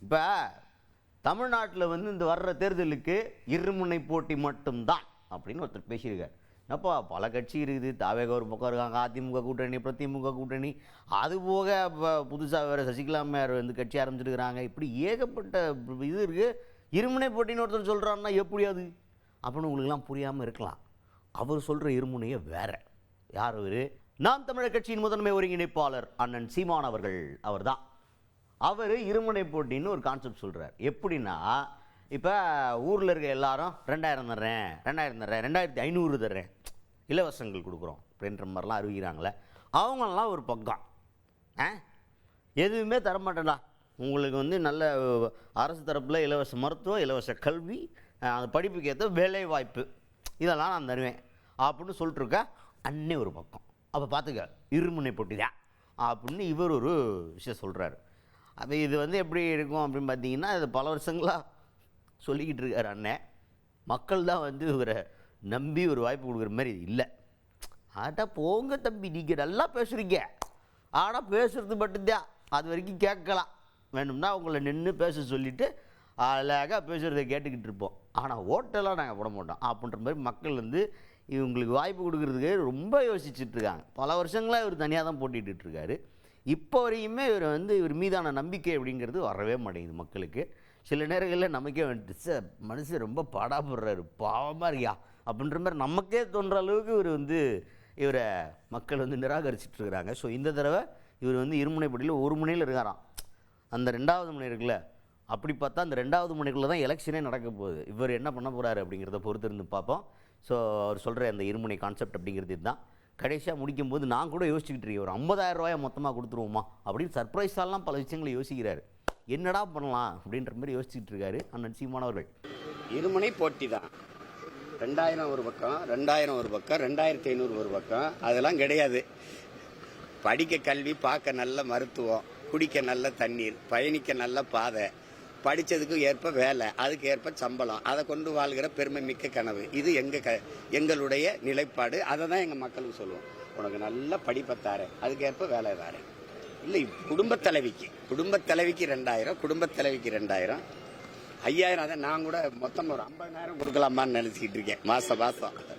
இப்போ தமிழ்நாட்டில் வந்து இந்த வர்ற தேர்தலுக்கு இருமுனை போட்டி மட்டும்தான் அப்படின்னு ஒருத்தர் பேசியிருக்கார். அப்போ பல கட்சி இருக்குது, தாவேக ஒரு பக்கம் இருக்காங்க, அதிமுக கூட்டணி, அப்புறம் திமுக கூட்டணி, அது போக இப்போ புதுசாக வேறு சசிகலா அம்மையார் வந்து கட்சி ஆரம்பிச்சிருக்கிறாங்க. இப்படி ஏகப்பட்ட இது இருக்குது. இருமுனை போட்டின்னு ஒருத்தர் சொல்கிறாருன்னா எப்படி அது அப்படின்னு உங்களுக்குலாம் புரியாமல் இருக்கலாம். அவர் சொல்கிற இருமுனையை வேற. யார் அவர்? நாம் தமிழர் கட்சியின் முதன்மை ஒருங்கிணைப்பாளர் அண்ணன் சீமான் அவர்கள். அவர் இருமுனை போட்டின்னு ஒரு கான்செப்ட் சொல்கிறார். எப்படின்னா, இப்போ ஊரில் இருக்க எல்லாரும் 2000 தர்றேன், 2500 தர்றேன், இலவசங்கள் கொடுக்குறோம் அப்படின்ற மாதிரிலாம் அறிவிக்கிறாங்களே, அவங்களெலாம் ஒரு பக்கம் எதுவுமே தரமாட்டேன்டா, உங்களுக்கு வந்து நல்ல அரசு தரப்பில் இலவச மருத்துவம், இலவச கல்வி, அந்த படிப்புக்கு ஏற்ற வேலை வாய்ப்பு, இதெல்லாம் நான் தருவேன் அப்படின்னு சொல்லிட்டுருக்க அன்னே ஒரு பக்கம். அப்போ பார்த்துக்க, இருமுனை போட்டி தான் அப்படின்னு இவர் ஒரு விஷயம் சொல்கிறாரு. அப்போ இது வந்து எப்படி இருக்கும் அப்படின்னு பார்த்தீங்கன்னா, இது பல வருஷங்களாக சொல்லிக்கிட்டு இருக்கார் அண்ணன். மக்கள் தான் வந்து இவரை நம்பி ஒரு வாய்ப்பு கொடுக்குற மாதிரி இல்லை. ஆட்டா போங்க தம்பி, நீங்கள் நல்லா பேசுகிறீங்க, ஆனால் பேசுகிறது மட்டும்தான், அது வரைக்கும் கேட்கலாம், வேணும்னா அவங்கள நின்று பேச சொல்லிவிட்டு அழகாக பேசுகிறத கேட்டுக்கிட்டு இருப்போம், ஆனால் ஓட்டெல்லாம் நாங்கள் போட மாட்டோம் அப்படின்ற மாதிரி மக்கள் வந்து இவங்களுக்கு வாய்ப்பு கொடுக்குறதுக்கு ரொம்ப யோசிச்சுட்ருக்காங்க. பல வருஷங்களாக இவர் தனியாக தான் போட்டிகிட்ருக்காரு. இப்போ வரையுமே இவர் மீதான நம்பிக்கை அப்படிங்கிறது வரவே மாட்டேங்குது மக்களுக்கு. சில நேரங்களில் நமக்கே வந்துட்டு, சார் மனுஷன் ரொம்ப பாடாப்படுறாரு, பாவமாக இருக்கியா அப்படின்ற மாதிரி நமக்கே தோன்ற அளவுக்கு இவரை மக்கள் நிராகரிச்சிட்ருக்கிறாங்க. ஸோ இந்த தடவை இவர் இருமுனை போட்டியில் ஒரு முனையில் இருக்காராம். அந்த 2வது முனை இருக்குல்ல, அப்படி பார்த்தா அந்த 2வது முனைக்குள்ளே தான் எலெக்ஷனே நடக்க போகுது. இவர் என்ன பண்ண போகிறாரு அப்படிங்கிறத பொறுத்து இருந்து பார்ப்போம். ஸோ அவர் சொல்கிற அந்த இருமுனை கான்செப்ட் அப்படிங்கிறது இதுதான். கடைசியாக முடிக்கும்போது நான் கூட யோசிச்சுக்கிட்டு இருக்கேன், ஒரு 50,000 ரூபாயை மொத்தமாக கொடுத்துருவோமா அப்படின்னு சர்ப்ரைஸாலாம் பல விஷயங்களை யோசிக்கிறாரு. என்னடா பண்ணலாம் அப்படின்ற மாதிரி யோசிச்சுட்டு இருக்காரு அண்ணன் சீமான் அவர்கள். இருமுனை போட்டி தான். 2000 ஒரு பக்கம், 2000 ஒரு பக்கம், 2500 ஒரு பக்கம், அதெல்லாம் கிடையாது. படிக்க கல்வி, பார்க்க நல்ல மருத்துவம், குடிக்க நல்ல தண்ணீர், பயணிக்க நல்ல பாதை, படித்ததுக்கு ஏற்ப வேலை, அதுக்கு ஏற்ப சம்பளம், அதை கொண்டு வாழ்கிற பெருமை மிக்க கனவு, இது எங்களுடைய நிலைப்பாடு. அதை தான் எங்கள் மக்களுக்கு சொல்லுவோம். உனக்கு நல்ல படிப்பை தாரேன், அதுக்கு ஏற்ப வேலை தாரேன். இல்லை, குடும்பத் தலைவிக்கு 2000, குடும்பத் தலைவிக்கு 2000, 5000, அதை நான் கூட மொத்தம் ஒரு 50,000 கொடுக்கலாமான்னு நினச்சிக்கிட்டு இருக்கேன் மாதம்.